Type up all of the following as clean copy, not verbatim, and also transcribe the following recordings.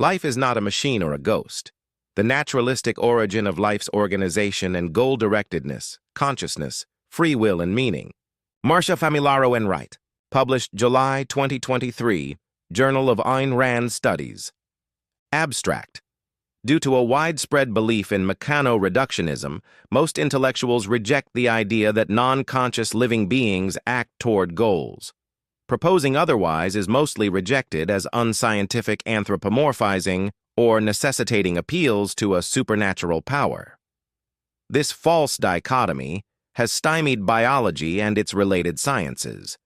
Life is not a machine or a ghost. The naturalistic origin of life's organization and goal-directedness, consciousness, free will, and meaning. Marsha Familaro Enright, published July 2023, Journal of Ayn Rand Studies. Abstract. Due to a widespread belief in mechano-reductionism, most intellectuals reject the idea that non-conscious living beings act toward goals. Proposing otherwise is mostly rejected as unscientific anthropomorphizing or necessitating appeals to a supernatural power. This false dichotomy has stymied biology and its related sciences.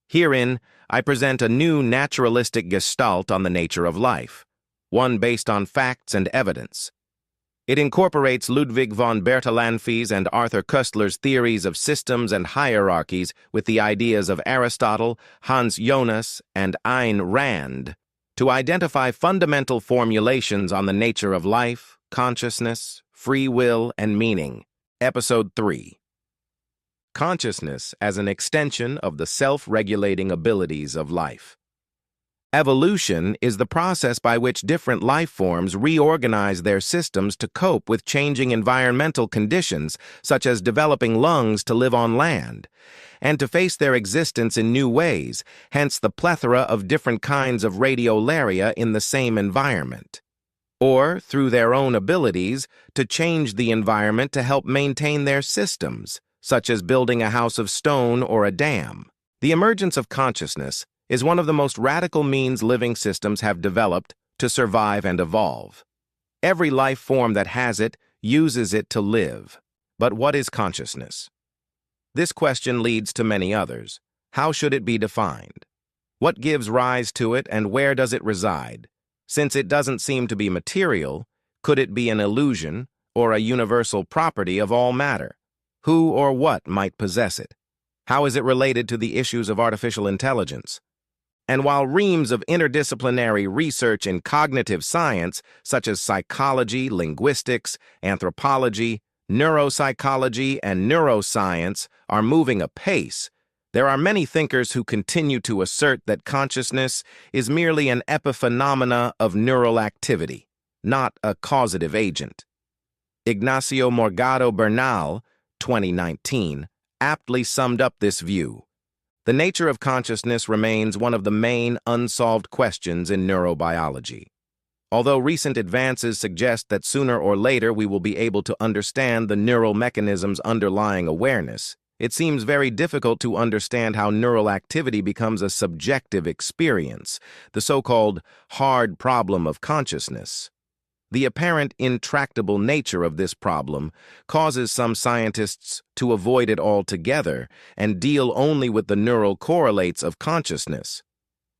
Herein, I present a new naturalistic gestalt on the nature of life, one based on facts and evidence. It incorporates Ludwig von Bertalanffy's and Arthur Koestler's theories of systems and hierarchies with the ideas of Aristotle, Jonas, and Ayn Rand to identify fundamental formulations on the nature of life, consciousness, free will, and meaning. Episode 3. Consciousness as an extension of the self-regulating abilities of life. Evolution is the process by which different life forms reorganize their systems to cope with changing environmental conditions, such as developing lungs to live on land, and to face their existence in new ways, hence the plethora of different kinds of radiolaria in the same environment. Or, through their own abilities, to change the environment to help maintain their systems, such as building a house of stone or a dam. The emergence of consciousness is one of the most radical means living systems have developed to survive and evolve. Every life form that has it uses it to live. But what is consciousness? This question leads to many others. How should it be defined? What gives rise to it and where does it reside? Since it doesn't seem to be material, could it be an illusion or a universal property of all matter? Who or what might possess it? How is it related to the issues of artificial intelligence? And while reams of interdisciplinary research in cognitive science, such as psychology, linguistics, anthropology, neuropsychology, and neuroscience, are moving apace, there are many thinkers who continue to assert that consciousness is merely an epiphenomena of neural activity, not a causative agent. Ignacio Morgado Bernal, 2019, aptly summed up this view. The nature of consciousness remains one of the main unsolved questions in neurobiology. Although recent advances suggest that sooner or later we will be able to understand the neural mechanisms underlying awareness, it seems very difficult to understand how neural activity becomes a subjective experience, the so-called hard problem of consciousness. The apparent intractable nature of this problem causes some scientists to avoid it altogether and deal only with the neural correlates of consciousness.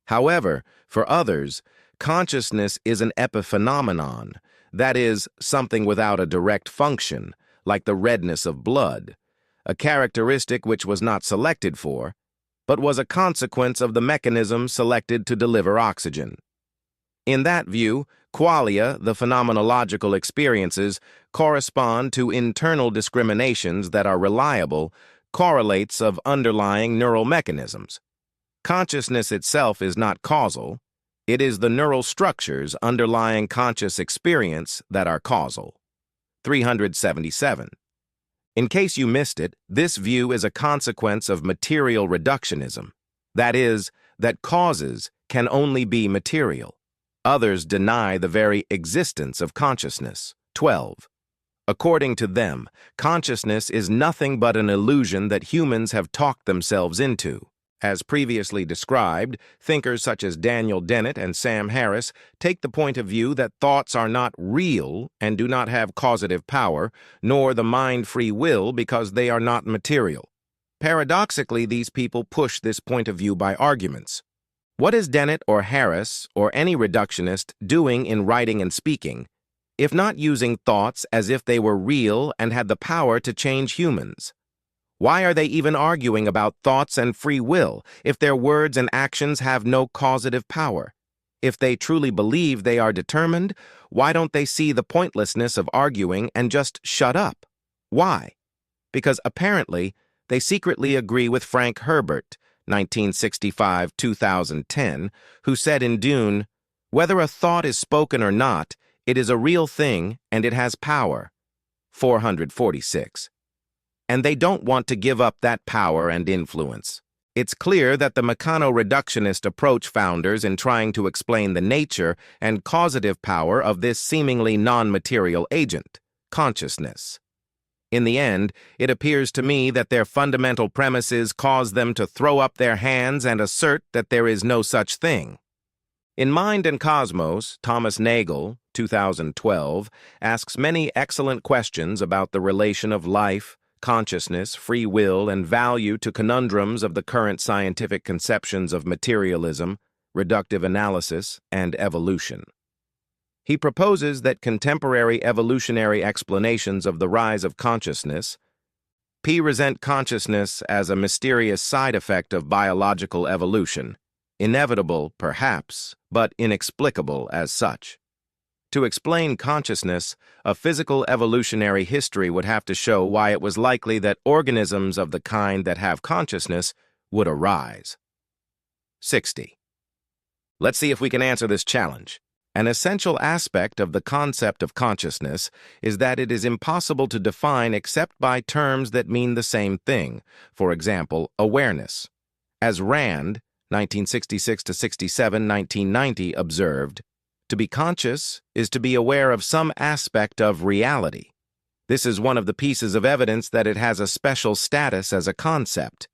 However, for others, consciousness is an epiphenomenon, that is, something without a direct function, like the redness of blood, a characteristic which was not selected for, but was a consequence of the mechanism selected to deliver oxygen. In that view, qualia, the phenomenological experiences, correspond to internal discriminations that are reliable, correlates of underlying neural mechanisms. Consciousness itself is not causal. It is the neural structures underlying conscious experience that are causal. 377. In case you missed it, this view is a consequence of material reductionism. That is, that causes can only be material. Others deny the very existence of consciousness. 12. According to them, consciousness is nothing but an illusion that humans have talked themselves into. As previously described, thinkers such as Daniel Dennett and Sam Harris take the point of view that thoughts are not real and do not have causative power, nor the mind free will because they are not material. Paradoxically, these people push this point of view by arguments. What is Dennett or Harris or any reductionist doing in writing and speaking, if not using thoughts as if they were real and had the power to change humans? Why are they even arguing about thoughts and free will if their words and actions have no causative power? If they truly believe they are determined, why don't they see the pointlessness of arguing and just shut up? Why? Because apparently they secretly agree with Frank Herbert, 1965-2010, who said in Dune, Whether a thought is spoken or not, it is a real thing and it has power. 446. And they don't want to give up that power and influence. It's clear that the mechano-reductionist approach founders in trying to explain the nature and causative power of this seemingly non-material agent, consciousness. In the end, it appears to me that their fundamental premises cause them to throw up their hands and assert that there is no such thing. In Mind and Cosmos, Thomas Nagel, 2012, asks many excellent questions about the relation of life, consciousness, free will, and value to conundrums of the current scientific conceptions of materialism, reductive analysis, and evolution. He proposes that contemporary evolutionary explanations of the rise of consciousness present consciousness as a mysterious side effect of biological evolution, inevitable, perhaps, but inexplicable as such. To explain consciousness, a physical evolutionary history would have to show why it was likely that organisms of the kind that have consciousness would arise. 60. Let's see if we can answer this challenge. An essential aspect of the concept of consciousness is that it is impossible to define except by terms that mean the same thing, for example, awareness. As Rand, 1966–67, 1990, observed, to be conscious is to be aware of some aspect of reality. This is one of the pieces of evidence that it has a special status as a concept.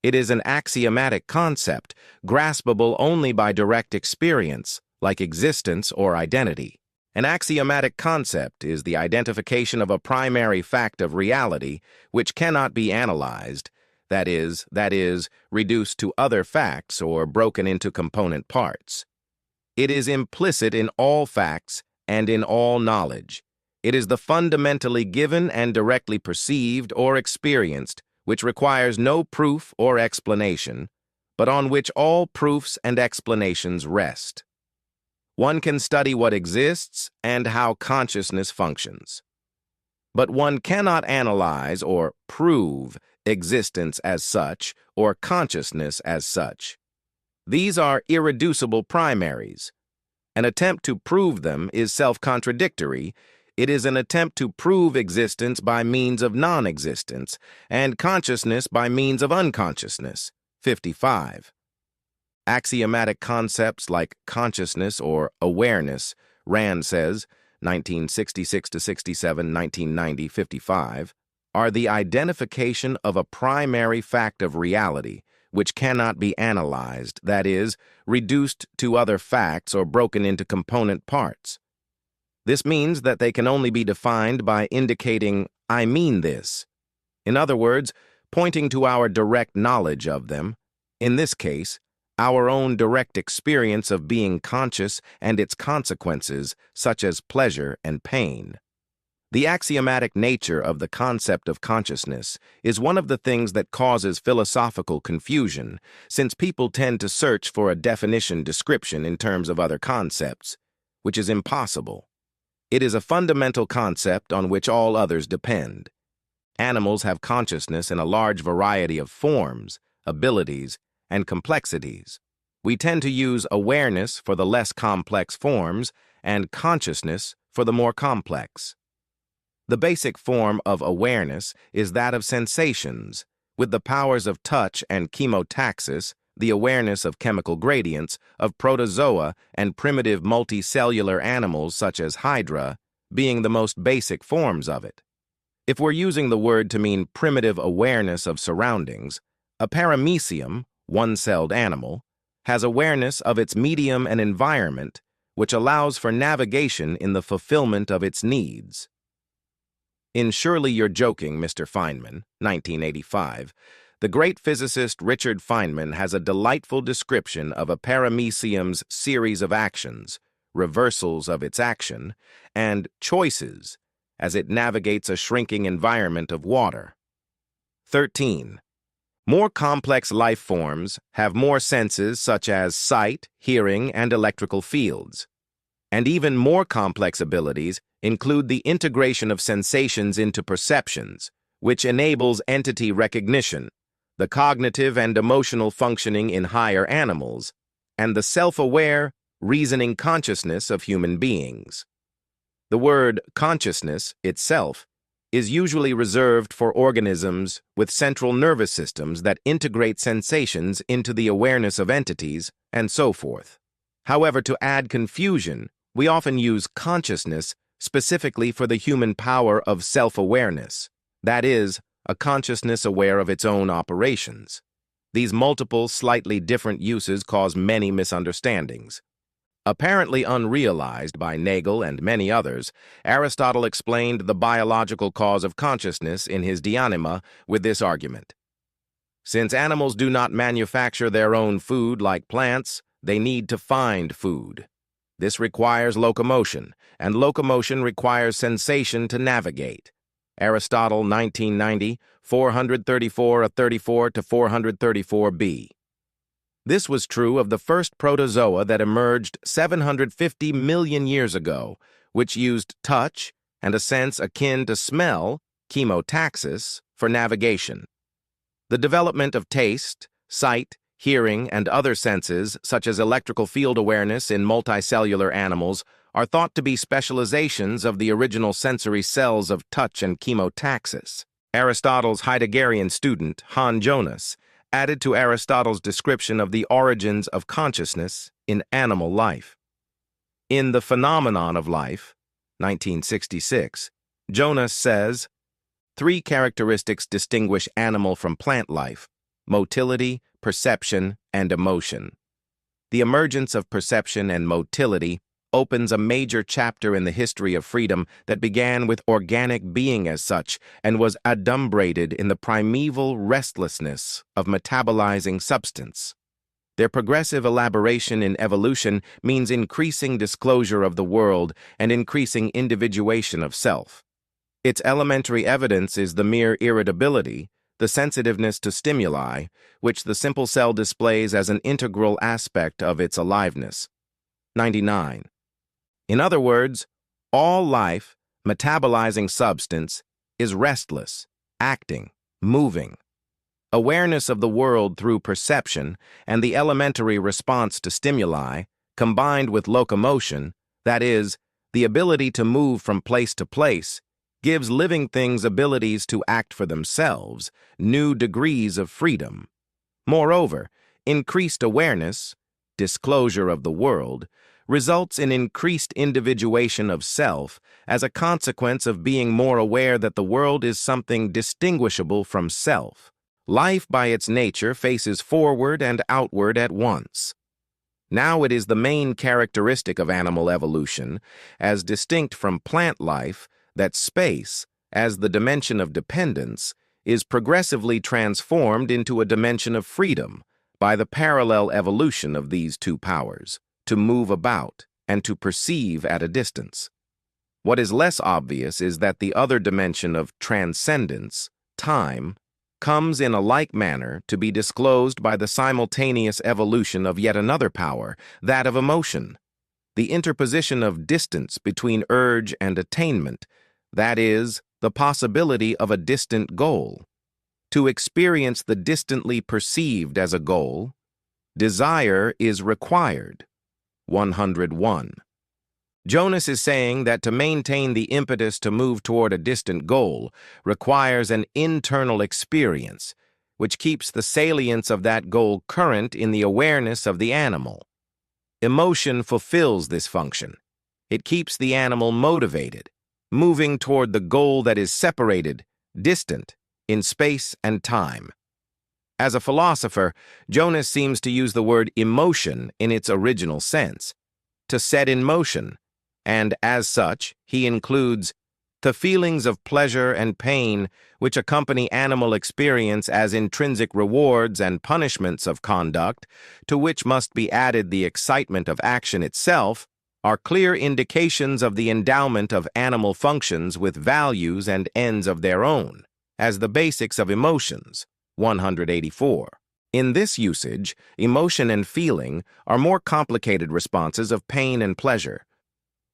It is an axiomatic concept, graspable only by direct experience, like existence or identity. An axiomatic concept is the identification of a primary fact of reality which cannot be analyzed, that is, reduced to other facts or broken into component parts. It is implicit in all facts and in all knowledge. It is the fundamentally given and directly perceived or experienced, which requires no proof or explanation, but on which all proofs and explanations rest. One can study what exists and how consciousness functions. But one cannot analyze or prove existence as such or consciousness as such. These are irreducible primaries. An attempt to prove them is self-contradictory. It is an attempt to prove existence by means of non-existence and consciousness by means of unconsciousness. 55. Axiomatic concepts like consciousness or awareness, Rand says, 1966–67, 1990, 55, are the identification of a primary fact of reality, which cannot be analyzed, that is, reduced to other facts or broken into component parts. This means that they can only be defined by indicating, "I mean this." In other words, pointing to our direct knowledge of them, in this case, our own direct experience of being conscious and its consequences, such as pleasure and pain. The axiomatic nature of the concept of consciousness is one of the things that causes philosophical confusion, since people tend to search for a definition description in terms of other concepts, which is impossible. It is a fundamental concept on which all others depend. Animals have consciousness in a large variety of forms, abilities, and complexities. We tend to use awareness for the less complex forms and consciousness for the more complex. The basic form of awareness is that of sensations, with the powers of touch and chemotaxis, the awareness of chemical gradients, of protozoa and primitive multicellular animals such as Hydra, being the most basic forms of it. If we're using the word to mean primitive awareness of surroundings, a paramecium, one-celled animal, has awareness of its medium and environment, which allows for navigation in the fulfillment of its needs. In Surely You're Joking, Mr. Feynman, 1985, the great physicist Richard Feynman has a delightful description of a paramecium's series of actions, reversals of its action, and choices as it navigates a shrinking environment of water. 13. More complex life forms have more senses such as sight, hearing, and electrical fields. And even more complex abilities include the integration of sensations into perceptions, which enables entity recognition, the cognitive and emotional functioning in higher animals, and the self-aware, reasoning consciousness of human beings. The word consciousness itself is usually reserved for organisms with central nervous systems that integrate sensations into the awareness of entities, and so forth. However, to add confusion, we often use consciousness specifically for the human power of self-awareness, that is, a consciousness aware of its own operations. These multiple, slightly different uses cause many misunderstandings. Apparently unrealized by Nagel and many others, Aristotle explained the biological cause of consciousness in his De Anima with this argument. Since animals do not manufacture their own food like plants, they need to find food. This requires locomotion, and locomotion requires sensation to navigate. Aristotle, 1990, 434 to 434b. This was true of the first protozoa that emerged 750 million years ago, which used touch and a sense akin to smell, chemotaxis, for navigation. The development of taste, sight, hearing, and other senses, such as electrical field awareness in multicellular animals, are thought to be specializations of the original sensory cells of touch and chemotaxis. Aristotle's Heideggerian student, Jonas, added to Aristotle's description of the origins of consciousness in animal life. In The Phenomenon of Life, 1966, Jonas says, 3 characteristics distinguish animal from plant life: motility, perception, and emotion. The emergence of perception and motility opens a major chapter in the history of freedom that began with organic being as such and was adumbrated in the primeval restlessness of metabolizing substance. Their progressive elaboration in evolution means increasing disclosure of the world and increasing individuation of self. Its elementary evidence is the mere irritability, the sensitiveness to stimuli, which the simple cell displays as an integral aspect of its aliveness. 99. In other words, all life, metabolizing substance, is restless, acting, moving. Awareness of the world through perception and the elementary response to stimuli, combined with locomotion, that is, the ability to move from place to place, gives living things abilities to act for themselves, new degrees of freedom. Moreover, increased awareness, disclosure of the world, results in increased individuation of self as a consequence of being more aware that the world is something distinguishable from self. Life by its nature faces forward and outward at once. Now it is the main characteristic of animal evolution, as distinct from plant life, that space, as the dimension of dependence, is progressively transformed into a dimension of freedom by the parallel evolution of these two powers, to move about and to perceive at a distance. What is less obvious is that the other dimension of transcendence, time, comes in a like manner to be disclosed by the simultaneous evolution of yet another power, that of emotion, the interposition of distance between urge and attainment, that is, the possibility of a distant goal. To experience the distantly perceived as a goal, desire is required. 101. Jonas is saying that to maintain the impetus to move toward a distant goal requires an internal experience, which keeps the salience of that goal current in the awareness of the animal. Emotion fulfills this function. It keeps the animal motivated, moving toward the goal that is separated, distant, in space and time. As a philosopher, Jonas seems to use the word emotion in its original sense, to set in motion, and as such, he includes the feelings of pleasure and pain which accompany animal experience as intrinsic rewards and punishments of conduct, to which must be added the excitement of action itself, are clear indications of the endowment of animal functions with values and ends of their own, as the basics of emotions. 184. In this usage, emotion and feeling are more complicated responses of pain and pleasure.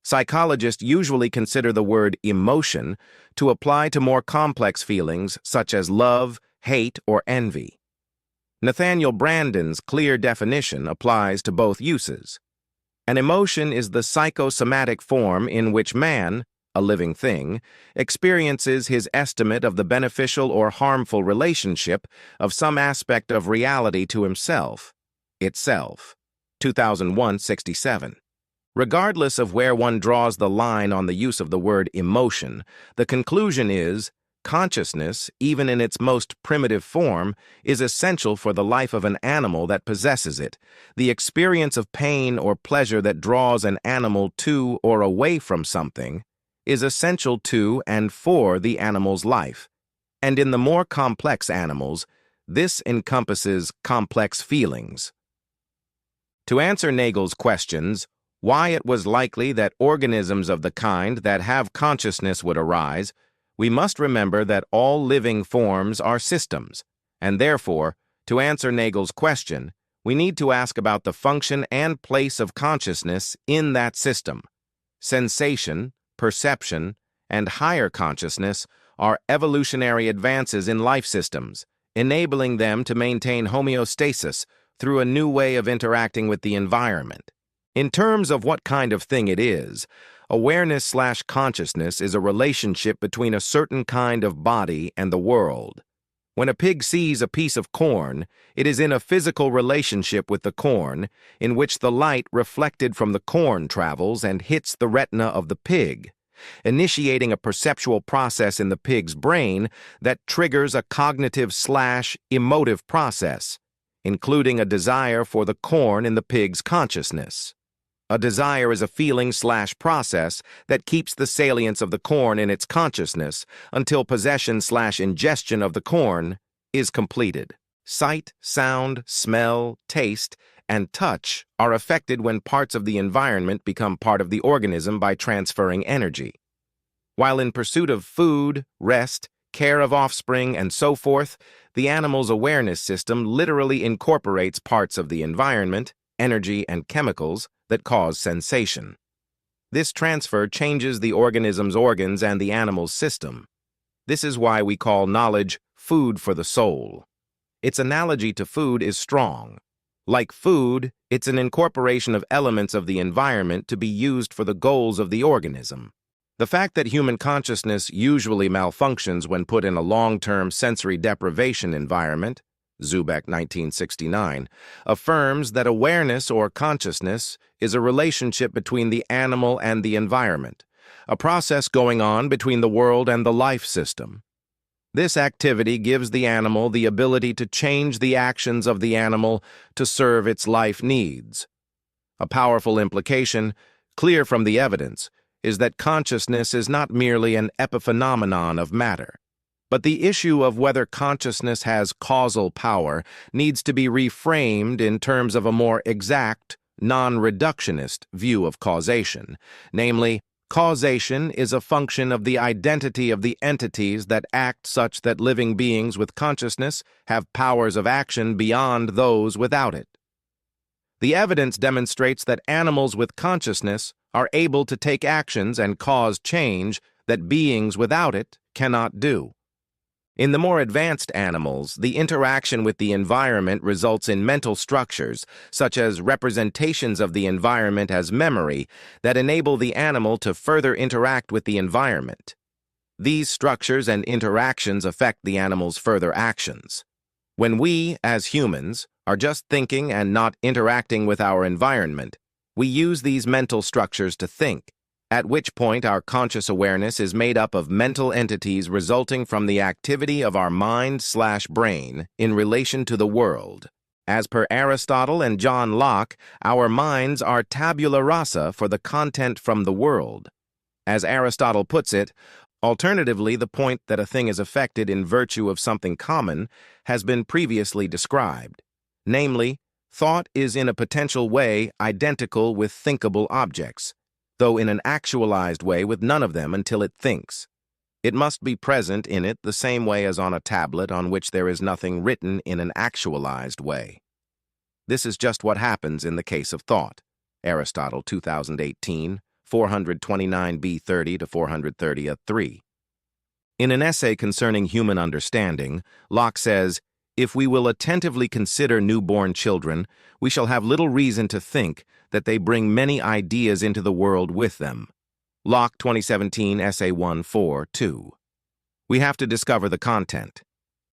Psychologists usually consider the word emotion to apply to more complex feelings such as love, hate, or envy. Nathaniel Branden's clear definition applies to both uses. An emotion is the psychosomatic form in which man, a living thing, experiences his estimate of the beneficial or harmful relationship of some aspect of reality to himself, itself. 2001-67. Regardless of where one draws the line on the use of the word emotion, the conclusion is, consciousness, even in its most primitive form, is essential for the life of an animal that possesses it. The experience of pain or pleasure that draws an animal to or away from something is essential to and for the animal's life. And in the more complex animals, this encompasses complex feelings. To answer Nagel's questions, why it was likely that organisms of the kind that have consciousness would arise, we must remember that all living forms are systems, and therefore, to answer Nagel's question, we need to ask about the function and place of consciousness in that system. Sensation, perception, and higher consciousness are evolutionary advances in life systems, enabling them to maintain homeostasis through a new way of interacting with the environment. In terms of what kind of thing it is, awareness/consciousness is a relationship between a certain kind of body and the world. When a pig sees a piece of corn, it is in a physical relationship with the corn, in which the light reflected from the corn travels and hits the retina of the pig, initiating a perceptual process in the pig's brain that triggers a cognitive/emotive process, including a desire for the corn in the pig's consciousness. A desire is a feeling/process that keeps the salience of the corn in its consciousness until possession/ingestion of the corn is completed. Sight, sound, smell, taste, and touch are affected when parts of the environment become part of the organism by transferring energy. While in pursuit of food, rest, care of offspring, and so forth, the animal's awareness system literally incorporates parts of the environment, energy, and chemicals that cause sensation. This transfer changes the organism's organs and the animal's system. This is why we call knowledge food for the soul. Its analogy to food is strong. Like food, it's an incorporation of elements of the environment to be used for the goals of the organism. The fact that human consciousness usually malfunctions when put in a long-term sensory deprivation environment, Zubek, 1969, affirms that awareness or consciousness is a relationship between the animal and the environment, a process going on between the world and the life system. This activity gives the animal the ability to change the actions of the animal to serve its life needs. A powerful implication, clear from the evidence, is that consciousness is not merely an epiphenomenon of matter. But the issue of whether consciousness has causal power needs to be reframed in terms of a more exact, non-reductionist view of causation. Namely, causation is a function of the identity of the entities that act such that living beings with consciousness have powers of action beyond those without it. The evidence demonstrates that animals with consciousness are able to take actions and cause change that beings without it cannot do. In the more advanced animals, the interaction with the environment results in mental structures, such as representations of the environment as memory, that enable the animal to further interact with the environment. These structures and interactions affect the animal's further actions. When we, as humans, are just thinking and not interacting with our environment, we use these mental structures to think, at which point our conscious awareness is made up of mental entities resulting from the activity of our mind/brain in relation to the world. As per Aristotle and John Locke, our minds are tabula rasa for the content from the world. As Aristotle puts it, alternatively, the point that a thing is affected in virtue of something common has been previously described. Namely, thought is in a potential way identical with thinkable objects, though in an actualized way with none of them until it thinks. It must be present in it the same way as on a tablet on which there is nothing written in an actualized way. This is just what happens in the case of thought. Aristotle, 2018, 429b30 to 430a3. In an essay concerning human understanding, Locke says, If we will attentively consider newborn children, we shall have little reason to think that they bring many ideas into the world with them. Locke, 2017, Essay 1-4-2. We have to discover the content.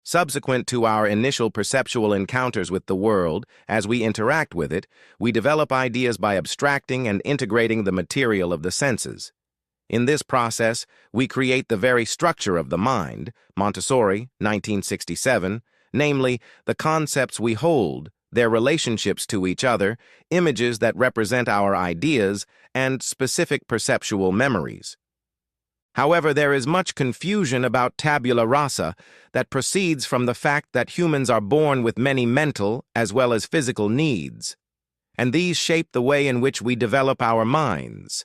Subsequent to our initial perceptual encounters with the world, as we interact with it, we develop ideas by abstracting and integrating the material of the senses. In this process, we create the very structure of the mind, Montessori, 1967, namely, the concepts we hold, their relationships to each other, images that represent our ideas, and specific perceptual memories. However, there is much confusion about tabula rasa that proceeds from the fact that humans are born with many mental as well as physical needs, and these shape the way in which we develop our minds.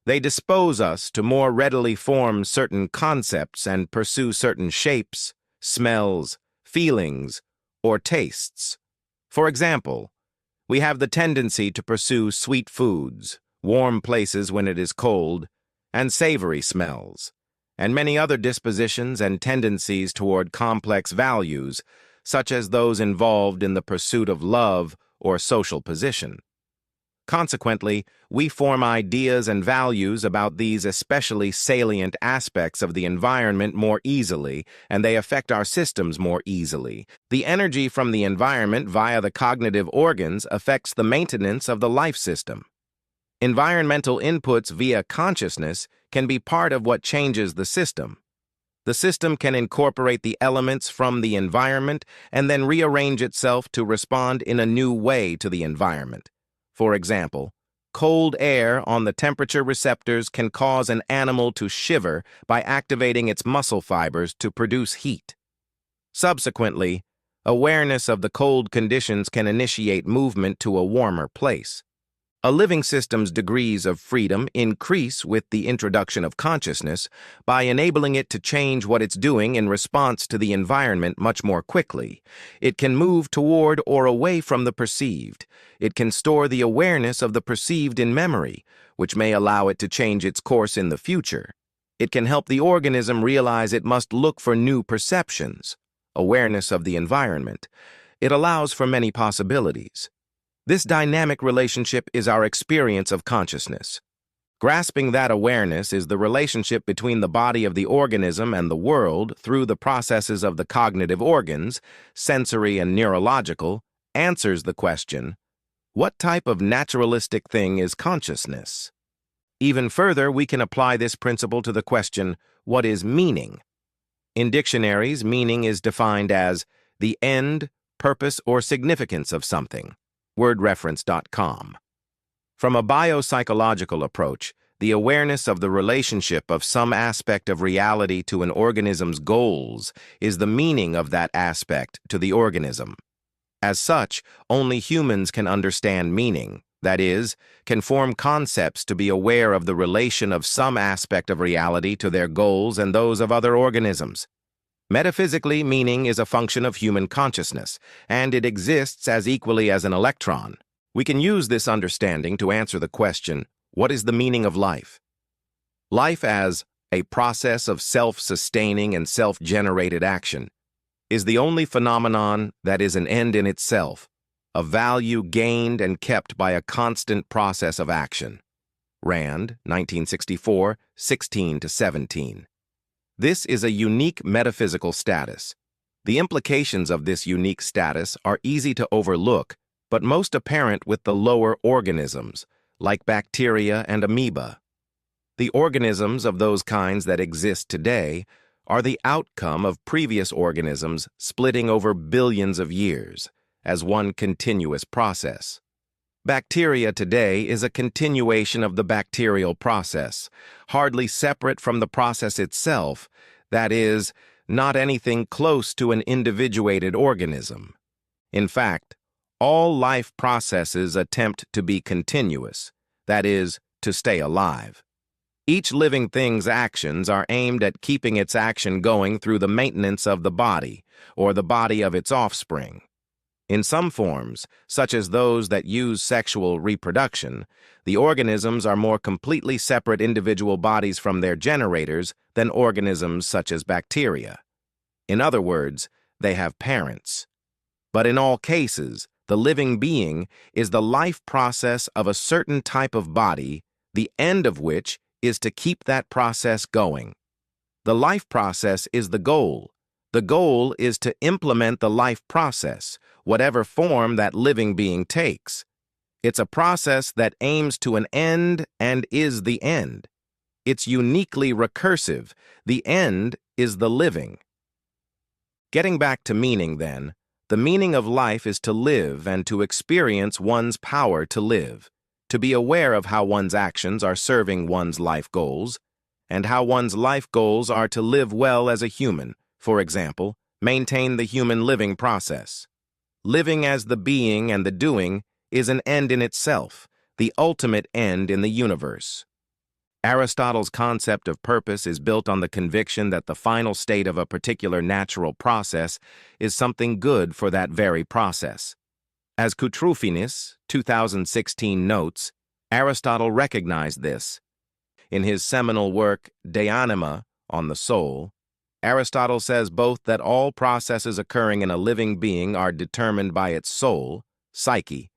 They dispose us to more readily form certain concepts and pursue certain shapes, smells, feelings, or tastes. For example, we have the tendency to pursue sweet foods, warm places when it is cold, and savory smells, and many other dispositions and tendencies toward complex values, such as those involved in the pursuit of love or social position. Consequently, we form ideas and values about these especially salient aspects of the environment more easily, and they affect our systems more easily. The energy from the environment via the cognitive organs affects the maintenance of the life system. Environmental inputs via consciousness can be part of what changes the system. The system can incorporate the elements from the environment and then rearrange itself to respond in a new way to the environment. For example, cold air on the temperature receptors can cause an animal to shiver by activating its muscle fibers to produce heat. Subsequently, awareness of the cold conditions can initiate movement to a warmer place. A living system's degrees of freedom increase with the introduction of consciousness by enabling it to change what it's doing in response to the environment much more quickly. It can move toward or away from the perceived. It can store the awareness of the perceived in memory, which may allow it to change its course in the future. It can help the organism realize it must look for new perceptions, awareness of the environment. It allows for many possibilities. This dynamic relationship is our experience of consciousness. Grasping that awareness is the relationship between the body of the organism and the world through the processes of the cognitive organs, sensory and neurological, answers the question, what type of naturalistic thing is consciousness? Even further, we can apply this principle to the question, what is meaning? In dictionaries, meaning is defined as the end, purpose, or significance of something. wordreference.com. From a biopsychological approach, the awareness of the relationship of some aspect of reality to an organism's goals is the meaning of that aspect to the organism. As such, only humans can understand meaning, that is, can form concepts to be aware of the relation of some aspect of reality to their goals and those of other organisms. Metaphysically, meaning is a function of human consciousness, and it exists as equally as an electron. We can use this understanding to answer the question, what is the meaning of life? Life as a process of self-sustaining and self-generated action is the only phenomenon that is an end in itself, a value gained and kept by a constant process of action. Rand, 1964, 16-17. This is a unique metaphysical status. The implications of this unique status are easy to overlook, but most apparent with the lower organisms, like bacteria and amoeba. The organisms of those kinds that exist today are the outcome of previous organisms splitting over billions of years, as one continuous process. Bacteria today is a continuation of the bacterial process, hardly separate from the process itself, that is, not anything close to an individuated organism. In fact, all life processes attempt to be continuous, that is, to stay alive. Each living thing's actions are aimed at keeping its action going through the maintenance of the body, or the body of its offspring. In some forms, such as those that use sexual reproduction, the organisms are more completely separate individual bodies from their generators than organisms such as bacteria. In other words, they have parents. But in all cases, the living being is the life process of a certain type of body, the end of which is to keep that process going. The life process is the goal. The goal is to implement the life process, whatever form that living being takes. It's a process that aims to an end and is the end. It's uniquely recursive. The end is the living. Getting back to meaning, then, the meaning of life is to live and to experience one's power to live, to be aware of how one's actions are serving one's life goals, and how one's life goals are to live well as a human, for example, maintain the human living process. Living as the being and the doing is an end in itself, the ultimate end in the universe. Aristotle's concept of purpose is built on the conviction that the final state of a particular natural process is something good for that very process. As Koestler, 2016 notes, Aristotle recognized this. In his seminal work, De Anima, on the soul, Aristotle says both that all processes occurring in a living being are determined by its soul, psyche,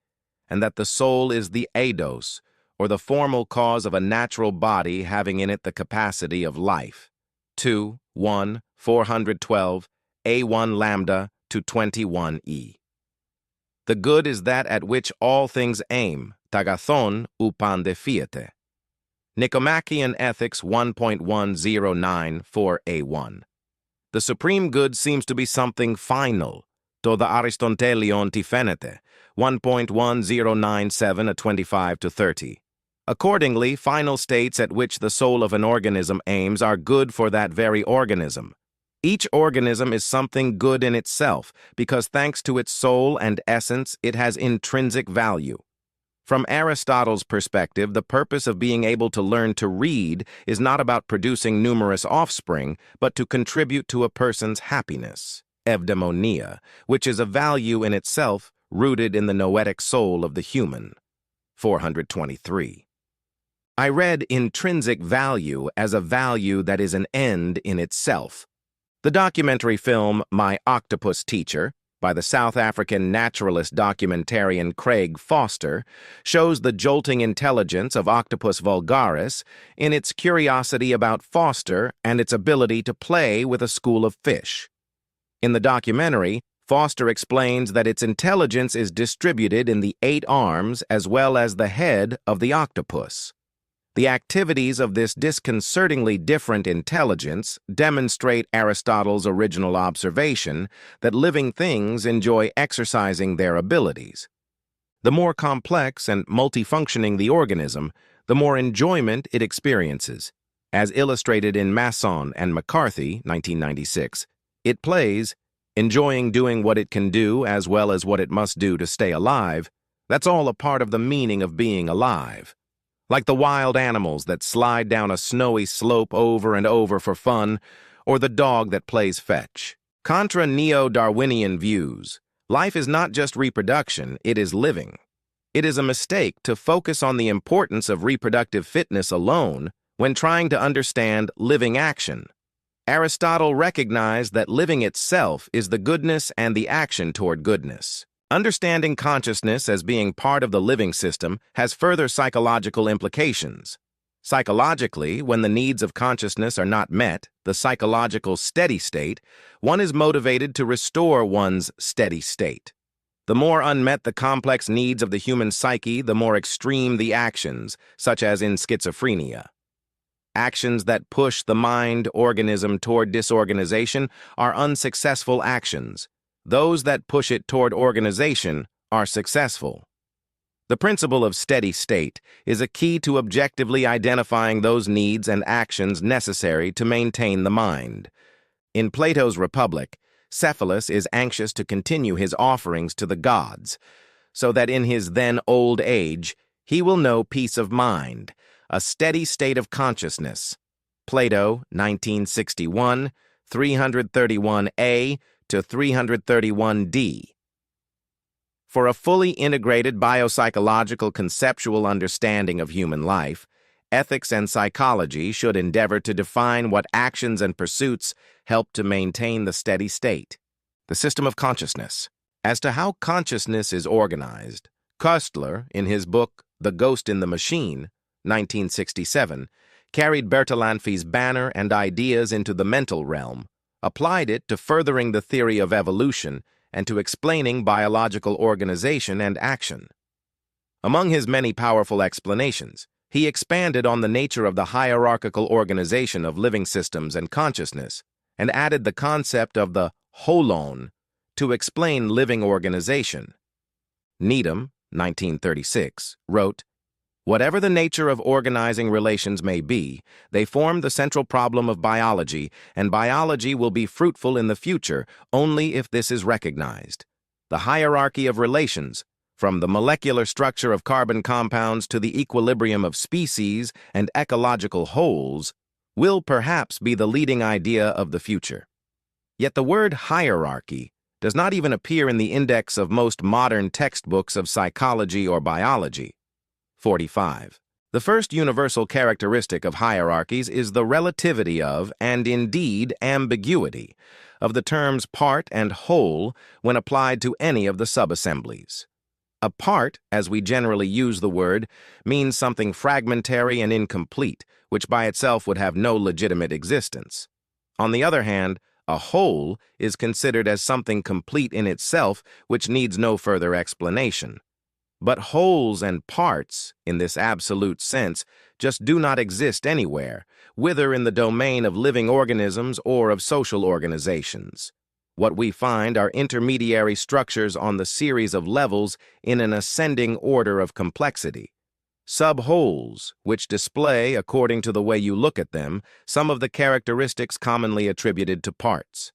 and that the soul is the eidos, or the formal cause of a natural body having in it the capacity of life. 412, A1 lambda to 21e. The good is that at which all things aim, tagathon upande fiete. Nicomachean Ethics 1.109.4a1. The supreme good seems to be something final, to the Aristotelion tifenete, 1.1097-25-30. Accordingly, final states at which the soul of an organism aims are good for that very organism. Each organism is something good in itself, because thanks to its soul and essence, it has intrinsic value. From Aristotle's perspective, the purpose of being able to learn to read is not about producing numerous offspring, but to contribute to a person's happiness, eudaimonia, which is a value in itself rooted in the noetic soul of the human. 423. I read intrinsic value as a value that is an end in itself. The documentary film My Octopus Teacher, by the South African naturalist documentarian Craig Foster, shows the jolting intelligence of Octopus vulgaris in its curiosity about Foster and its ability to play with a school of fish. In the documentary, Foster explains that its intelligence is distributed in the 8 arms as well as the head of the octopus. The activities of this disconcertingly different intelligence demonstrate Aristotle's original observation that living things enjoy exercising their abilities. The more complex and multifunctioning the organism, the more enjoyment it experiences. As illustrated in Masson and McCarthy, 1996, it plays, enjoying doing what it can do as well as what it must do to stay alive. That's all a part of the meaning of being alive. Like the wild animals that slide down a snowy slope over and over for fun, or the dog that plays fetch. Contra neo-Darwinian views, life is not just reproduction, it is living. It is a mistake to focus on the importance of reproductive fitness alone when trying to understand living action. Aristotle recognized that living itself is the goodness and the action toward goodness. Understanding consciousness as being part of the living system has further psychological implications. Psychologically, when the needs of consciousness are not met, the psychological steady state, one is motivated to restore one's steady state. The more unmet the complex needs of the human psyche, the more extreme the actions, such as in schizophrenia. Actions that push the mind organism toward disorganization are unsuccessful actions. Those that push it toward organization are successful. The principle of steady state is a key to objectively identifying those needs and actions necessary to maintain the mind. In Plato's Republic, Cephalus is anxious to continue his offerings to the gods, so that in his then old age he will know peace of mind, a steady state of consciousness. Plato, 1961, 331a to 331d. For a fully integrated biopsychological conceptual understanding of human life, ethics and psychology should endeavor to define what actions and pursuits help to maintain the steady state. The system of consciousness. As to how consciousness is organized, Koestler, in his book The Ghost in the Machine, 1967, carried Bertalanffy's banner and ideas into the mental realm, applied it to furthering the theory of evolution and to explaining biological organization and action. Among his many powerful explanations, he expanded on the nature of the hierarchical organization of living systems and consciousness, and added the concept of the holon to explain living organization. Needham, 1936, wrote, "Whatever the nature of organizing relations may be, they form the central problem of biology, and biology will be fruitful in the future only if this is recognized. The hierarchy of relations, from the molecular structure of carbon compounds to the equilibrium of species and ecological wholes, will perhaps be the leading idea of the future." Yet the word hierarchy does not even appear in the index of most modern textbooks of psychology or biology. 45. The first universal characteristic of hierarchies is the relativity of, and indeed ambiguity, of the terms part and whole when applied to any of the subassemblies. A part, as we generally use the word, means something fragmentary and incomplete, which by itself would have no legitimate existence. On the other hand, a whole is considered as something complete in itself which needs no further explanation. But wholes and parts, in this absolute sense, just do not exist anywhere, whether in the domain of living organisms or of social organizations. What we find are intermediary structures on the series of levels in an ascending order of complexity. Sub-wholes, which display, according to the way you look at them, some of the characteristics commonly attributed to parts.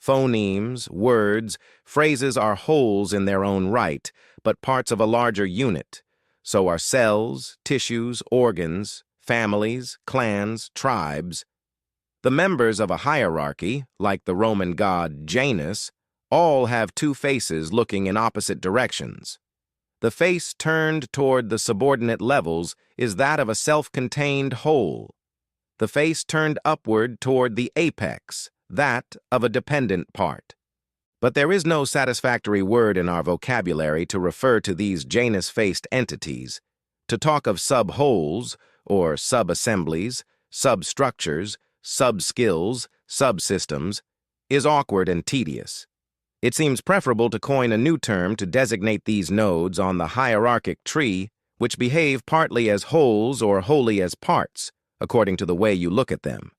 Phonemes, words, phrases are wholes in their own right, but parts of a larger unit. So are cells, tissues, organs, families, clans, tribes. The members of a hierarchy, like the Roman god Janus, all have two faces looking in opposite directions. The face turned toward the subordinate levels is that of a self-contained whole. The face turned upward toward the apex, that of a dependent part. But there is no satisfactory word in our vocabulary to refer to these Janus-faced entities. To talk of sub-wholes, or sub-assemblies, substructures, sub-skills, subsystems, is awkward and tedious. It seems preferable to coin a new term to designate these nodes on the hierarchic tree, which behave partly as wholes or wholly as parts, according to the way you look at them.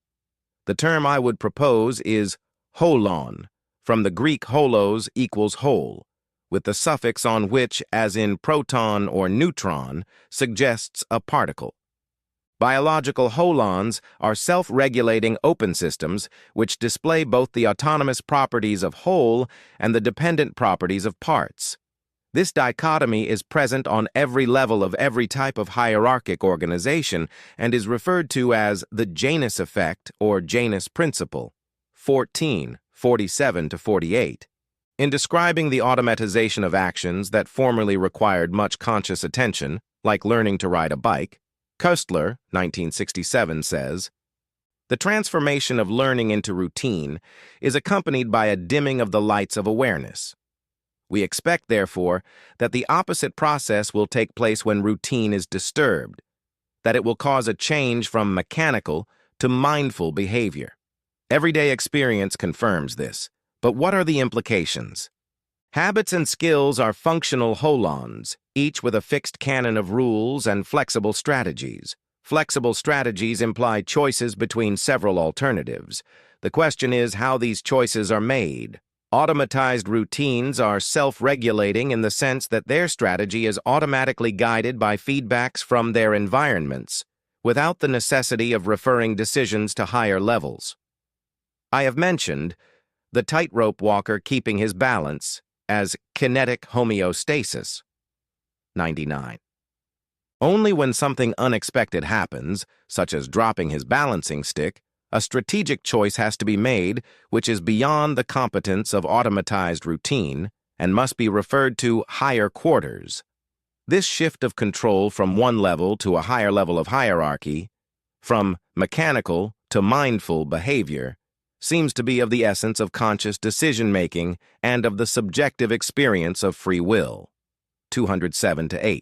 The term I would propose is holon, from the Greek holos equals whole, with the suffix on which, as in proton or neutron, suggests a particle. Biological holons are self-regulating open systems which display both the autonomous properties of whole and the dependent properties of parts. This dichotomy is present on every level of every type of hierarchic organization and is referred to as the Janus effect or Janus principle. 14, 47-48. In describing the automatization of actions that formerly required much conscious attention, like learning to ride a bike, Koestler, 1967, says, "The transformation of learning into routine is accompanied by a dimming of the lights of awareness. We expect, therefore, that the opposite process will take place when routine is disturbed, that it will cause a change from mechanical to mindful behavior. Everyday experience confirms this, but what are the implications? Habits and skills are functional holons, each with a fixed canon of rules and flexible strategies. Flexible strategies imply choices between several alternatives. The question is how these choices are made. Automatized routines are self-regulating in the sense that their strategy is automatically guided by feedbacks from their environments, without the necessity of referring decisions to higher levels. I have mentioned the tightrope walker keeping his balance as kinetic homeostasis. 99. Only when something unexpected happens, such as dropping his balancing stick, a strategic choice has to be made which is beyond the competence of automatized routine and must be referred to higher quarters. This shift of control from one level to a higher level of hierarchy, from mechanical to mindful behavior, seems to be of the essence of conscious decision-making and of the subjective experience of free will. 207-8.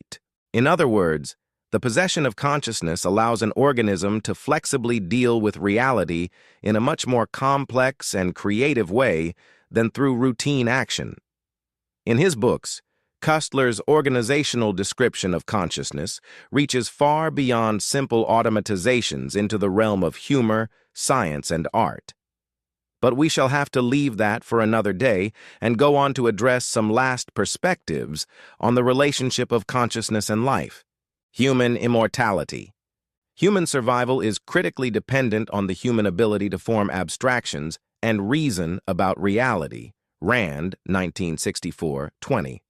In other words, the possession of consciousness allows an organism to flexibly deal with reality in a much more complex and creative way than through routine action. In his books, Koestler's organizational description of consciousness reaches far beyond simple automatizations into the realm of humor, science, and art. But we shall have to leave that for another day and go on to address some last perspectives on the relationship of consciousness and life. Human immortality. Human survival is critically dependent on the human ability to form abstractions and reason about reality. Rand, 1964-20.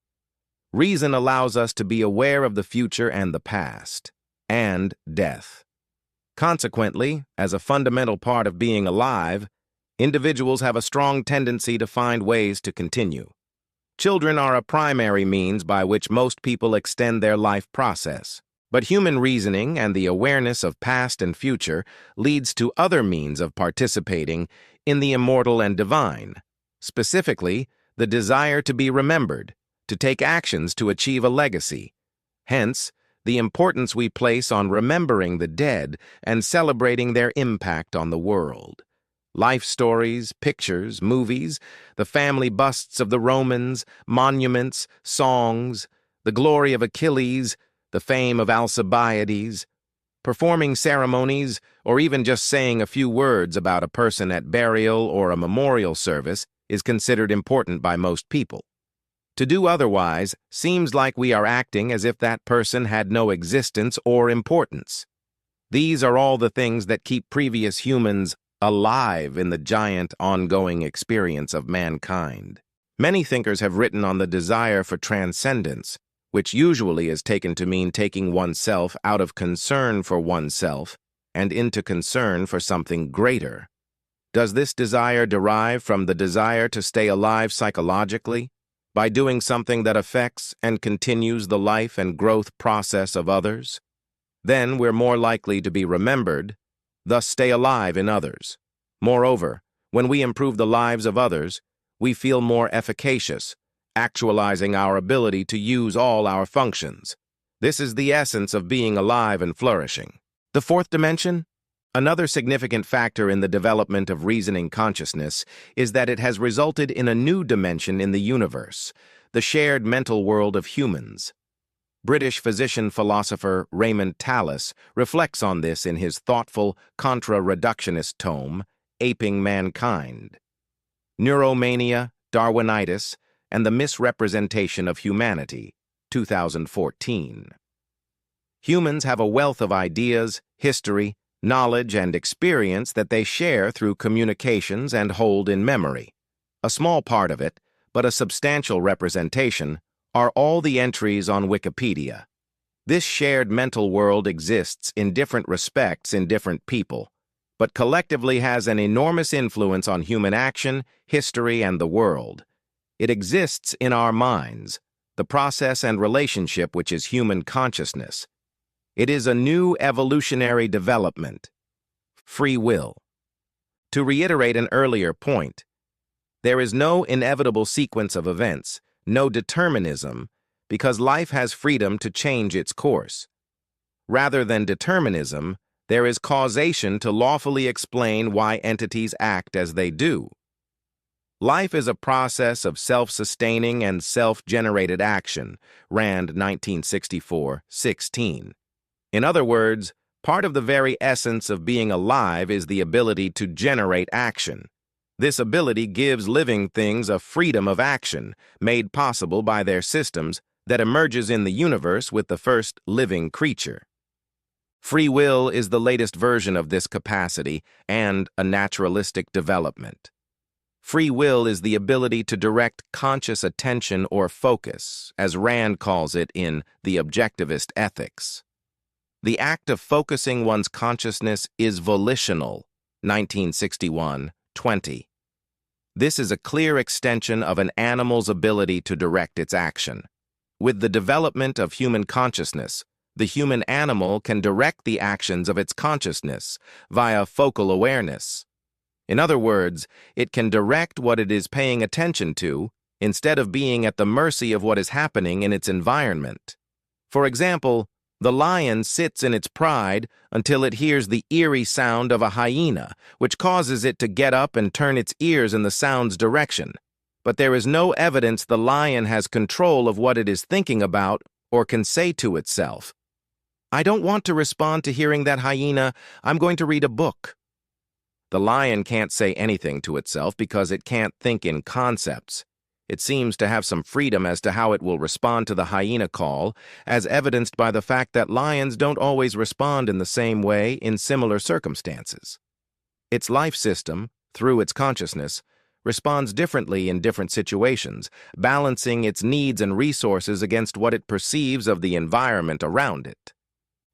Reason allows us to be aware of the future and the past, and death. Consequently, as a fundamental part of being alive, individuals have a strong tendency to find ways to continue. Children are a primary means by which most people extend their life process. But human reasoning and the awareness of past and future leads to other means of participating in the immortal and divine, specifically the desire to be remembered, to take actions to achieve a legacy. Hence, the importance we place on remembering the dead and celebrating their impact on the world. Life stories, pictures, movies, the family busts of the Romans, monuments, songs, the glory of Achilles, the fame of Alcibiades, performing ceremonies, or even just saying a few words about a person at burial or a memorial service is considered important by most people. To do otherwise seems like we are acting as if that person had no existence or importance. These are all the things that keep previous humans alive in the giant ongoing experience of mankind. Many thinkers have written on the desire for transcendence, which usually is taken to mean taking oneself out of concern for oneself and into concern for something greater. Does this desire derive from the desire to stay alive psychologically, by doing something that affects and continues the life and growth process of others? Then we're more likely to be remembered, thus stay alive in others. Moreover, when we improve the lives of others, we feel more efficacious, actualizing our ability to use all our functions. This is the essence of being alive and flourishing. The fourth dimension? Another significant factor in the development of reasoning consciousness is that it has resulted in a new dimension in the universe, the shared mental world of humans. British physician-philosopher Raymond Tallis reflects on this in his thoughtful, contra-reductionist tome, Aping Mankind. Neuromania, Darwinitis, and the Misrepresentation of Humanity, 2014. Humans have a wealth of ideas, history, knowledge, and experience that they share through communications and hold in memory. A small part of it, but a substantial representation, are all the entries on Wikipedia. This shared mental world exists in different respects in different people, but collectively has an enormous influence on human action, history, and the world. It exists in our minds, the process and relationship which is human consciousness. It is a new evolutionary development. Free will. To reiterate an earlier point, there is no inevitable sequence of events, no determinism, because life has freedom to change its course. Rather than determinism, there is causation to lawfully explain why entities act as they do. Life is a process of self-sustaining and self-generated action, Rand 1964-16. In other words, part of the very essence of being alive is the ability to generate action. This ability gives living things a freedom of action, made possible by their systems, that emerges in the universe with the first living creature. Free will is the latest version of this capacity and a naturalistic development. Free will is the ability to direct conscious attention or focus, as Rand calls it in The Objectivist Ethics. The act of focusing one's consciousness is volitional, 1961-20. This is a clear extension of an animal's ability to direct its action. With the development of human consciousness, the human animal can direct the actions of its consciousness via focal awareness. In other words, it can direct what it is paying attention to instead of being at the mercy of what is happening in its environment. For example, the lion sits in its pride until it hears the eerie sound of a hyena, which causes it to get up and turn its ears in the sound's direction. But there is no evidence the lion has control of what it is thinking about or can say to itself, "I don't want to respond to hearing that hyena. I'm going to read a book." The lion can't say anything to itself because it can't think in concepts. It seems to have some freedom as to how it will respond to the hyena call, as evidenced by the fact that lions don't always respond in the same way in similar circumstances. Its life system, through its consciousness, responds differently in different situations, balancing its needs and resources against what it perceives of the environment around it.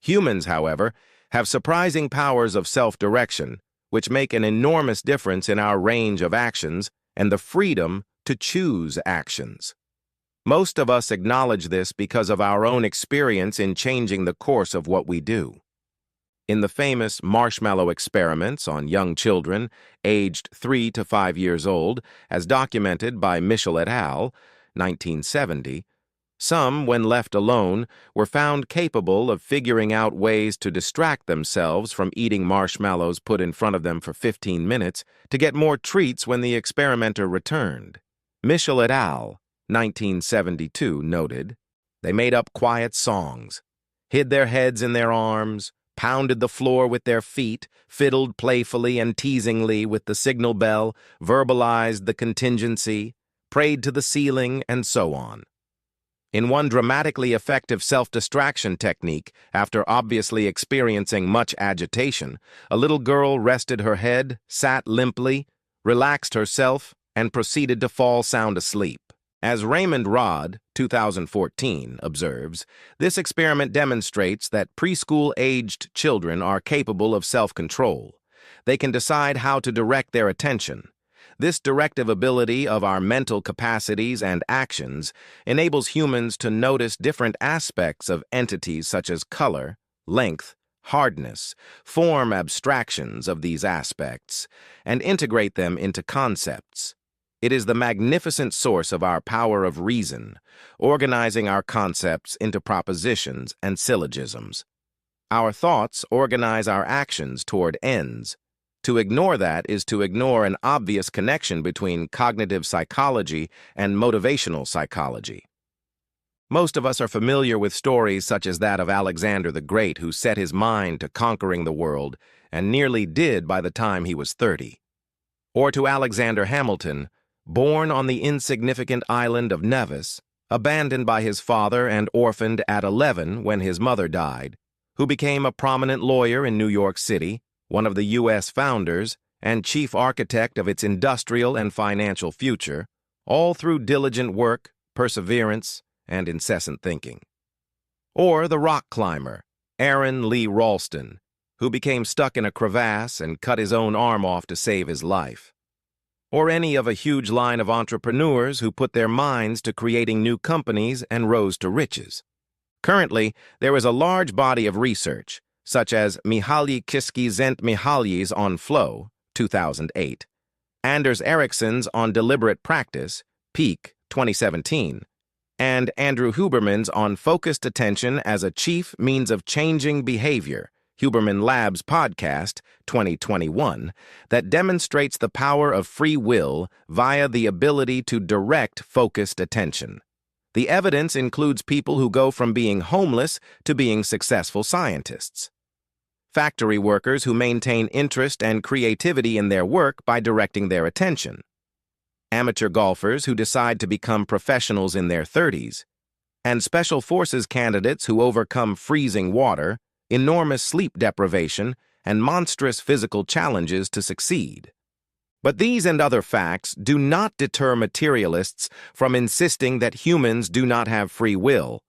Humans, however, have surprising powers of self-direction, which make an enormous difference in our range of actions and the freedom to choose actions. Most of us acknowledge this because of our own experience in changing the course of what we do. In the famous marshmallow experiments on young children aged 3 to 5 years old, as documented by Michel et al., 1970, some, when left alone, were found capable of figuring out ways to distract themselves from eating marshmallows put in front of them for 15 minutes to get more treats when the experimenter returned. Michel et al., 1972, noted, "They made up quiet songs, hid their heads in their arms, pounded the floor with their feet, fiddled playfully and teasingly with the signal bell, verbalized the contingency, prayed to the ceiling, and so on." In one dramatically effective self-distraction technique, after obviously experiencing much agitation, a little girl rested her head, sat limply, relaxed herself, and proceeded to fall sound asleep. As Raymond Rod, 2014, observes, this experiment demonstrates that preschool-aged children are capable of self-control. They can decide how to direct their attention. This directive ability of our mental capacities and actions enables humans to notice different aspects of entities such as color, length, hardness, form abstractions of these aspects, and integrate them into concepts. It is the magnificent source of our power of reason, organizing our concepts into propositions and syllogisms. Our thoughts organize our actions toward ends. To ignore that is to ignore an obvious connection between cognitive psychology and motivational psychology. Most of us are familiar with stories such as that of Alexander the Great, who set his mind to conquering the world and nearly did by the time he was 30. Or to Alexander Hamilton, born on the insignificant island of Nevis, abandoned by his father and orphaned at 11 when his mother died, who became a prominent lawyer in New York City, one of the U.S. founders, and chief architect of its industrial and financial future, all through diligent work, perseverance, and incessant thinking. Or the rock climber, Aaron Lee Ralston, who became stuck in a crevasse and cut his own arm off to save his life. Or any of a huge line of entrepreneurs who put their minds to creating new companies and rose to riches. Currently, there is a large body of research, such as Mihaly Csikszentmihalyi's on Flow, 2008, Anders Ericsson's on Deliberate Practice, Peak, 2017, and Andrew Huberman's on Focused Attention as a Chief Means of Changing Behavior, Huberman Labs Podcast, 2021, that demonstrates the power of free will via the ability to direct focused attention. The evidence includes people who go from being homeless to being successful scientists. Factory workers who maintain interest and creativity in their work by directing their attention. Amateur golfers who decide to become professionals in their 30s. And special forces candidates who overcome freezing water, enormous sleep deprivation, and monstrous physical challenges to succeed. But these and other facts do not deter materialists from insisting that humans do not have free will.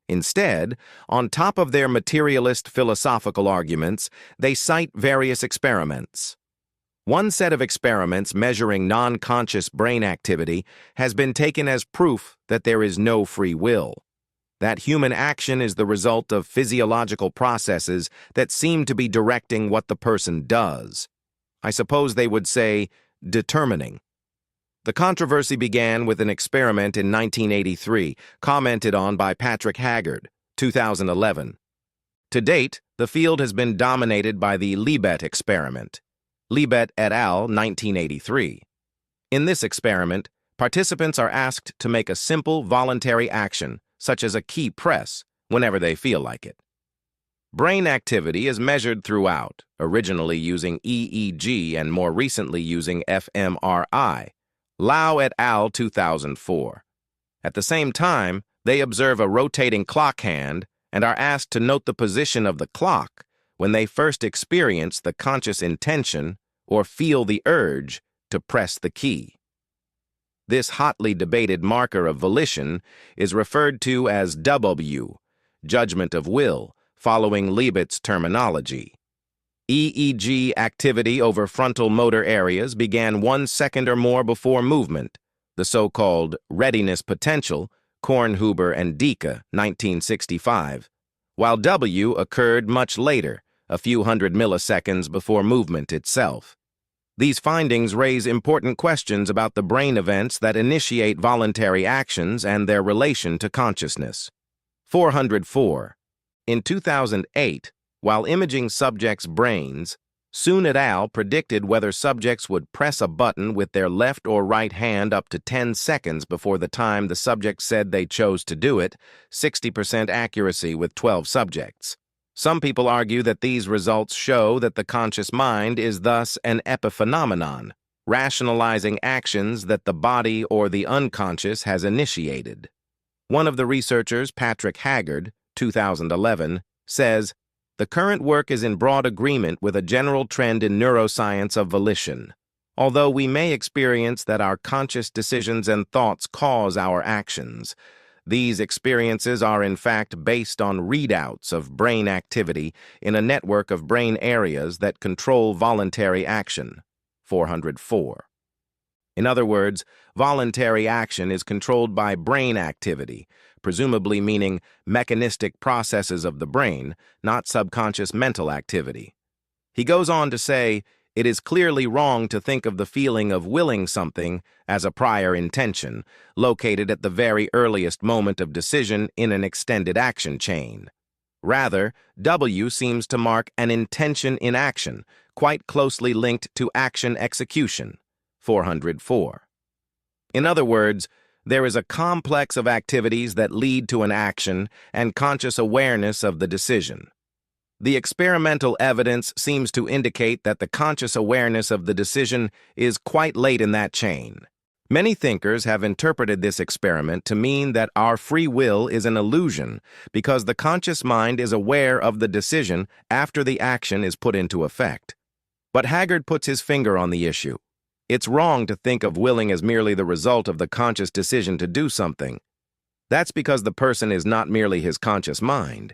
Instead, on top of their materialist philosophical arguments, they cite various experiments. One set of experiments measuring non-conscious brain activity has been taken as proof that there is no free will, that human action is the result of physiological processes that seem to be directing what the person does. I suppose they would say determining. The controversy began with an experiment in 1983, commented on by Patrick Haggard, 2011. To date, the field has been dominated by the Libet experiment. Libet et al., 1983. In this experiment, participants are asked to make a simple voluntary action, such as a key press, whenever they feel like it. Brain activity is measured throughout, originally using EEG and more recently using fMRI. Lau et al. 2004. At the same time, they observe a rotating clock hand and are asked to note the position of the clock when they first experience the conscious intention or feel the urge to press the key. This hotly debated marker of volition is referred to as W, judgment of will, following Libet's terminology. EEG activity over frontal motor areas began 1 second or more before movement, the so-called readiness potential, Kornhuber and Dika, 1965, while W occurred much later, a few hundred milliseconds before movement itself. These findings raise important questions about the brain events that initiate voluntary actions and their relation to consciousness. 404. In 2008, while imaging subjects' brains, Soon et al. Predicted whether subjects would press a button with their left or right hand up to 10 seconds before the time the subject said they chose to do it, 60% accuracy with 12 subjects. Some people argue that these results show that the conscious mind is thus an epiphenomenon, rationalizing actions that the body or the unconscious has initiated. One of the researchers, Patrick Haggard, 2011, says, "The current work is in broad agreement with a general trend in neuroscience of volition. Although we may experience that our conscious decisions and thoughts cause our actions, these experiences are in fact based on readouts of brain activity in a network of brain areas that control voluntary action." 404. In other words, voluntary action is controlled by brain activity, presumably meaning mechanistic processes of the brain, not subconscious mental activity. He goes on to say, "It is clearly wrong to think of the feeling of willing something as a prior intention, located at the very earliest moment of decision in an extended action chain. Rather, W seems to mark an intention in action, quite closely linked to action execution." 404. In other words, there is a complex of activities that lead to an action and conscious awareness of the decision. The experimental evidence seems to indicate that the conscious awareness of the decision is quite late in that chain. Many thinkers have interpreted this experiment to mean that our free will is an illusion because the conscious mind is aware of the decision after the action is put into effect. But Haggard puts his finger on the issue. It's wrong to think of willing as merely the result of the conscious decision to do something. That's because the person is not merely his conscious mind.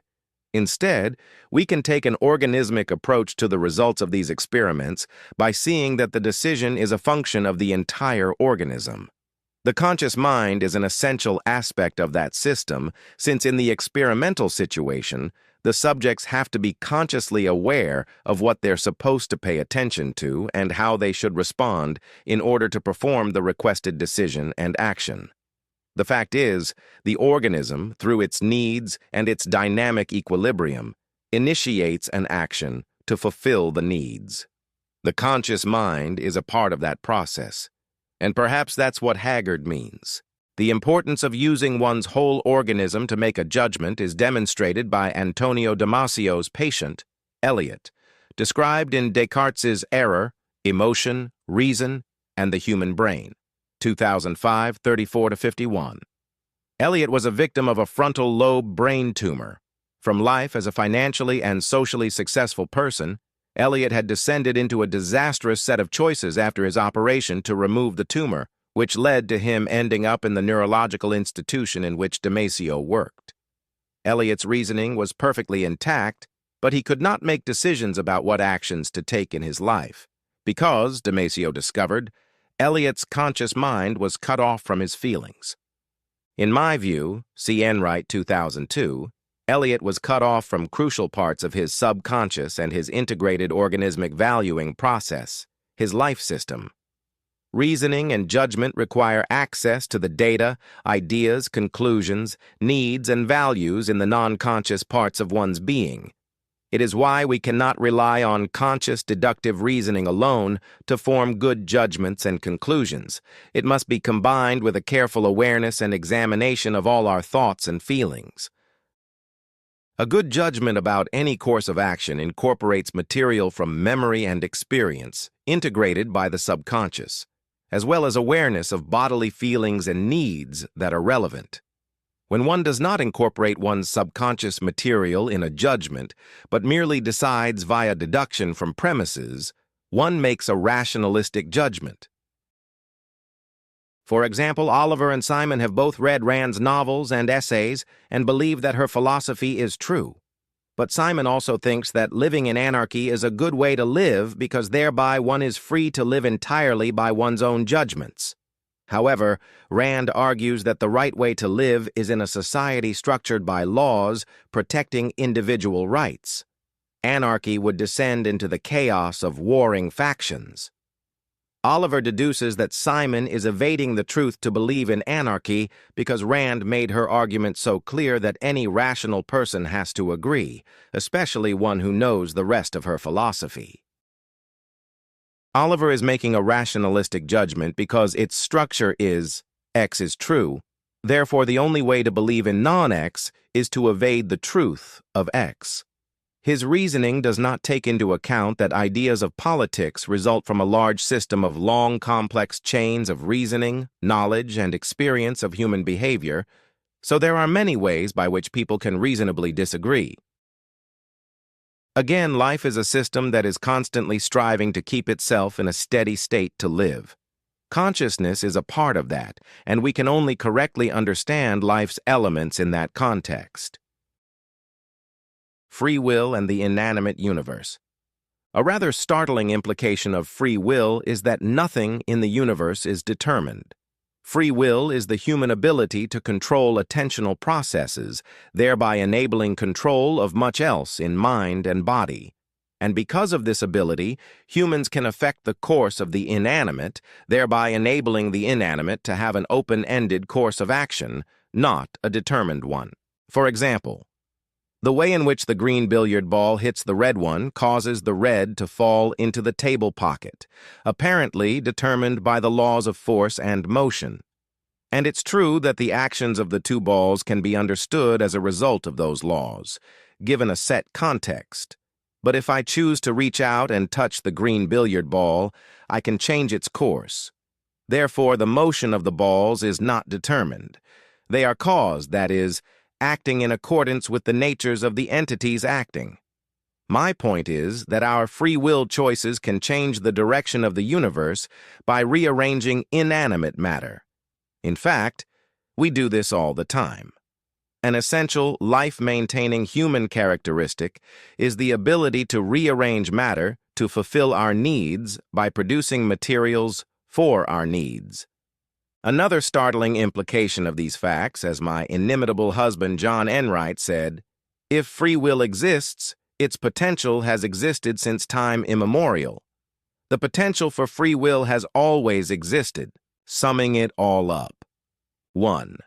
Instead, we can take an organismic approach to the results of these experiments by seeing that the decision is a function of the entire organism. The conscious mind is an essential aspect of that system, since in the experimental situation, the subjects have to be consciously aware of what they're supposed to pay attention to and how they should respond in order to perform the requested decision and action. The fact is, the organism, through its needs and its dynamic equilibrium, initiates an action to fulfill the needs. The conscious mind is a part of that process, and perhaps that's what Haggard means. The importance of using one's whole organism to make a judgment is demonstrated by Antonio Damasio's patient, Eliot, described in Descartes' Error, Emotion, Reason, and the Human Brain, 2005, 34-51. Eliot was a victim of a frontal lobe brain tumor. From life as a financially and socially successful person, Eliot had descended into a disastrous set of choices after his operation to remove the tumor, which led to him ending up in the neurological institution in which Damasio worked. Eliot's reasoning was perfectly intact, but he could not make decisions about what actions to take in his life, because, Damasio discovered, Eliot's conscious mind was cut off from his feelings. In my view, see Enright 2002, Eliot was cut off from crucial parts of his subconscious and his integrated organismic valuing process. his life system. Reasoning and judgment require access to the data, ideas, conclusions, needs, and values in the non-conscious parts of one's being. It is why we cannot rely on conscious deductive reasoning alone to form good judgments and conclusions. It must be combined with a careful awareness and examination of all our thoughts and feelings. A good judgment about any course of action incorporates material from memory and experience, integrated by the subconscious, as well as awareness of bodily feelings and needs that are relevant. When one does not incorporate one's subconscious material in a judgment, but merely decides via deduction from premises, one makes a rationalistic judgment. For example, Oliver and Simon have both read Rand's novels and essays and believe that her philosophy is true. But Simon also thinks that living in anarchy is a good way to live because thereby one is free to live entirely by one's own judgments. However, Rand argues that the right way to live is in a society structured by laws protecting individual rights. Anarchy would descend into the chaos of warring factions. Oliver deduces that Simon is evading the truth to believe in anarchy because Rand made her argument so clear that any rational person has to agree, especially one who knows the rest of her philosophy. Oliver is making a rationalistic judgment because its structure is X is true. Therefore, the only way to believe in non-X is to evade the truth of X. His reasoning does not take into account that ideas of politics result from a large system of long, complex chains of reasoning, knowledge, and experience of human behavior, so there are many ways by which people can reasonably disagree. Again, life is a system that is constantly striving to keep itself in a steady state to live. Consciousness is a part of that, and we can only correctly understand life's elements in that context. Free will and the inanimate universe. A rather startling implication of free will is that nothing in the universe is determined. Free will is the human ability to control attentional processes, thereby enabling control of much else in mind and body. And because of this ability, humans can affect the course of the inanimate, thereby enabling the inanimate to have an open-ended course of action, not a determined one. For example, the way in which the green billiard ball hits the red one causes the red to fall into the table pocket, apparently determined by the laws of force and motion. And it's true that the actions of the two balls can be understood as a result of those laws, given a set context. But if I choose to reach out and touch the green billiard ball, I can change its course. Therefore, the motion of the balls is not determined. They are caused, that is, acting in accordance with the natures of the entities acting. My point is that our free will choices can change the direction of the universe by rearranging inanimate matter. In fact, we do this all the time. An essential, life-maintaining human characteristic is the ability to rearrange matter to fulfill our needs by producing materials for our needs. Another startling implication of these facts, as my inimitable husband John Enright said, if free will exists, its potential has existed since time immemorial. The potential for free will has always existed, summing it all up. 1.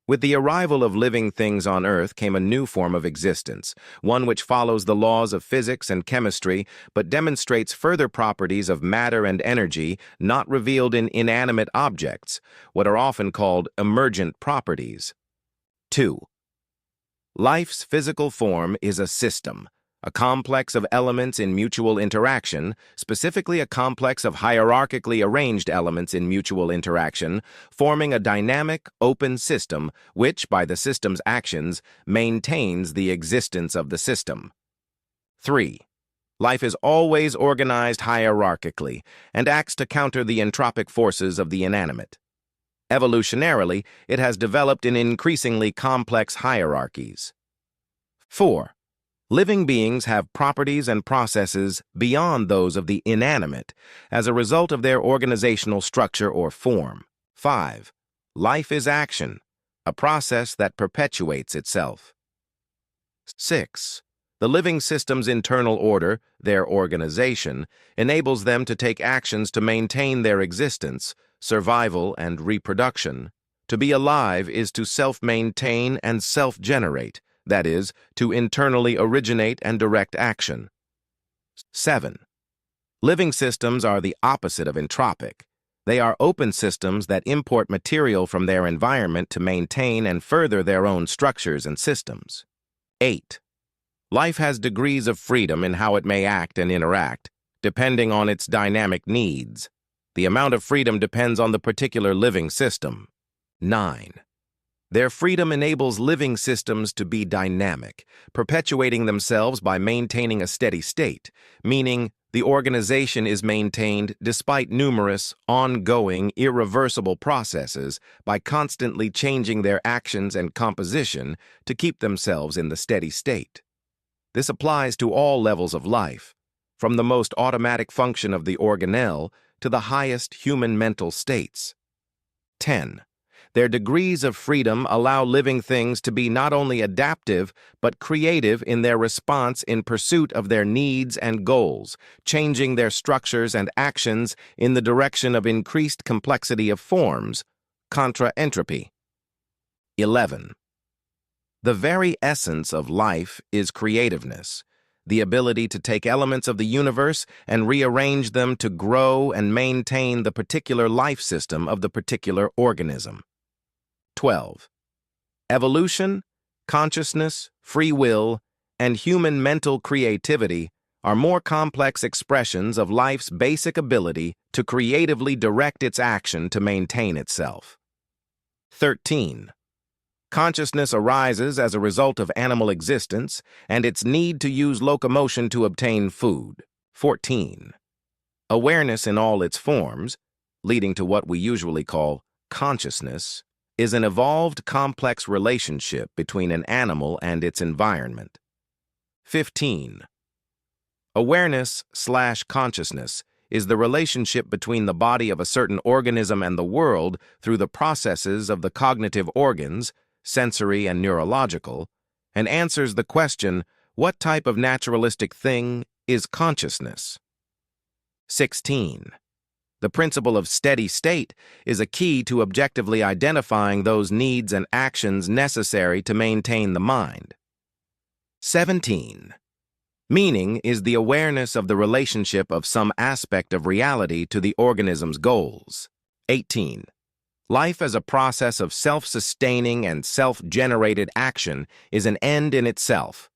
With the arrival of living things on Earth came a new form of existence, one which follows the laws of physics and chemistry but demonstrates further properties of matter and energy not revealed in inanimate objects, what are often called emergent properties. 2. Life's physical form is a system, a complex of elements in mutual interaction, specifically a complex of hierarchically arranged elements in mutual interaction, forming a dynamic, open system which, by the system's actions, maintains the existence of the system. 3. Life is always organized hierarchically and acts to counter the entropic forces of the inanimate. Evolutionarily, it has developed in increasingly complex hierarchies. 4. Living beings have properties and processes beyond those of the inanimate as a result of their organizational structure or form. 5. Life is action, a process that perpetuates itself. 6. The living system's internal order, their organization, enables them to take actions to maintain their existence, survival, and reproduction. To be alive is to self-maintain and self-generate, that is, to internally originate and direct action. 7. Living systems are the opposite of entropic. They are open systems that import material from their environment to maintain and further their own structures and systems. 8. Life has degrees of freedom in how it may act and interact, depending on its dynamic needs. The amount of freedom depends on the particular living system. 9. Their freedom enables living systems to be dynamic, perpetuating themselves by maintaining a steady state, meaning the organization is maintained despite numerous, ongoing, irreversible processes by constantly changing their actions and composition to keep themselves in the steady state. This applies to all levels of life, from the most automatic function of the organelle to the highest human mental states. 10. Their degrees of freedom allow living things to be not only adaptive but creative in their response in pursuit of their needs and goals, changing their structures and actions in the direction of increased complexity of forms, contra entropy. 11. The very essence of life is creativeness, the ability to take elements of the universe and rearrange them to grow and maintain the particular life system of the particular organism. 12. Evolution, consciousness, free will, and human mental creativity are more complex expressions of life's basic ability to creatively direct its action to maintain itself. 13. Consciousness arises as a result of animal existence and its need to use locomotion to obtain food. 14. Awareness in all its forms, leading to what we usually call consciousness, is an evolved, complex relationship between an animal and its environment. 15. Awareness/consciousness is the relationship between the body of a certain organism and the world through the processes of the cognitive organs, sensory and neurological, and answers the question, what type of naturalistic thing is consciousness? 16. The principle of steady state is a key to objectively identifying those needs and actions necessary to maintain the mind. 17. Meaning is the awareness of the relationship of some aspect of reality to the organism's goals. 18. Life as a process of self-sustaining and self-generated action is an end in itself.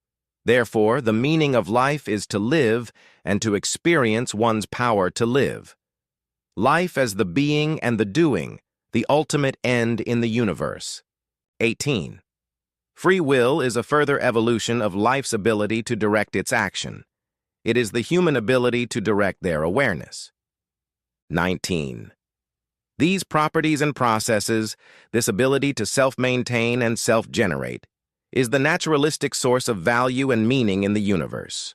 Therefore, the meaning of life is to live and to experience one's power to live. Life as the being and the doing, the ultimate end in the universe. 18. Free will is a further evolution of life's ability to direct its action. It is the human ability to direct their awareness. 19. These properties and processes, this ability to self-maintain and self-generate, is the naturalistic source of value and meaning in the universe.